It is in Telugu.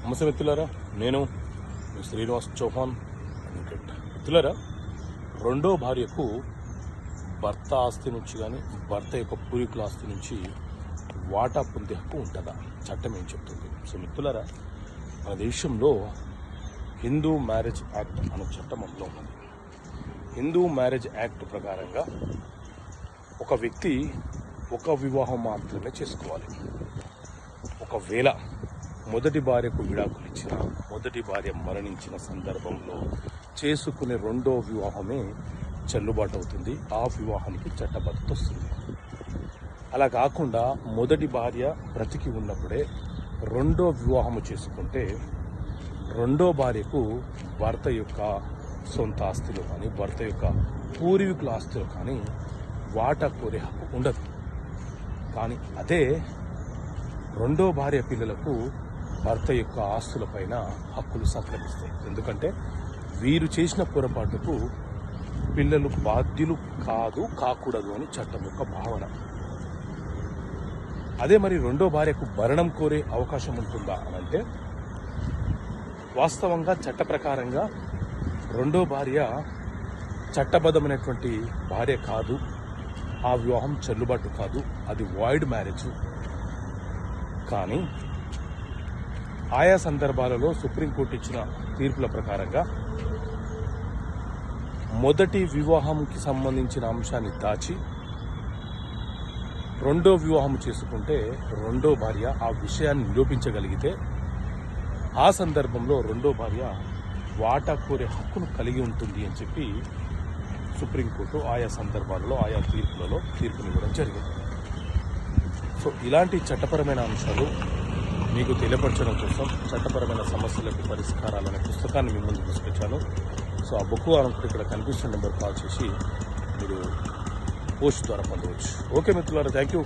నమస్తే మిత్రులారా, నేను మీ శ్రీనివాస్ చౌహాన్ అడ్వకేట్. మిత్రులారా, రెండో భార్యకు భర్త ఆస్తి నుంచి కానీ భర్త యొక్క పూర్వీకుల ఆస్తి నుంచి వాటా పొందే హక్కు ఉంటుందా? చట్టం ఏం చెప్తుంది? సో మిత్రులారా, మన దేశంలో హిందూ మ్యారేజ్ యాక్ట్ అనే చట్టం అమల్లో ఉన్నది. హిందూ మ్యారేజ్ యాక్ట్ ప్రకారంగా ఒక వ్యక్తి ఒక వివాహం మాత్రమే చేసుకోవాలి. ఒకవేళ మొదటి భార్యకు విడాకులు ఇచ్చిన, మొదటి భార్య మరణించిన సందర్భంలో చేసుకునే రెండో వివాహమే చెల్లుబాటు అవుతుంది. ఆ వివాహానికి చట్టబద్ధత వస్తుంది. అలా కాకుండా మొదటి భార్య బ్రతికి ఉన్నప్పుడే రెండో వివాహము చేసుకుంటే రెండో భార్యకు భర్త యొక్క సొంత ఆస్తిలో కానీ భర్త యొక్క పూర్వీకుల ఆస్తిలో కానీ వాటా కోరే హక్కు ఉండదు. కానీ అదే రెండో భార్య పిల్లలకు భర్త యొక్క ఆస్తులపైన హక్కులు సంక్రమిస్తాయి. ఎందుకంటే వీరు చేసిన పొరపాటుకు పిల్లలు బాధ్యులు కాకూడదు అని చట్టం యొక్క భావన. అదే మరి రెండో భార్యకు భరణం కోరే అవకాశం ఉంటుందా అని అంటే, వాస్తవంగా చట్ట ప్రకారంగా రెండో భార్య చట్టబద్ధమైనటువంటి భార్య కాదు, ఆ వివాహం చెల్లుబాటు కాదు, అది వాయిడ్ మ్యారేజ్. కానీ ఆయా సందర్భాలలో సుప్రీంకోర్టు ఇచ్చిన తీర్పుల ప్రకారంగా మొదటి వివాహంకి సంబంధించిన అంశాన్ని దాచి రెండో వివాహం చేసుకుంటే రెండో భార్య ఆ విషయాన్ని నిరూపించగలిగితే ఆ సందర్భంలో రెండో భార్య వాటా కోరే హక్కును కలిగి ఉంటుంది అని చెప్పి సుప్రీంకోర్టు ఆయా సందర్భాలలో ఆయా తీర్పునివ్వడం జరిగింది. సో ఇలాంటి చట్టపరమైన అంశాలు మీకు తెలియపరచడం కోసం చట్టపరమైన సమస్యలకు పరిష్కారాలు అనే పుస్తకాన్ని మీ ముందు తీసుకొచ్చాను. సో ఆ బుక్ అనుకుంటే ఇక్కడ కనిపిస్తున్న నెంబర్ కాల్ చేసి మీరు పోస్ట్ ద్వారా పొందవచ్చు. ఓకే మిత్రులారా, థ్యాంక్ యూ.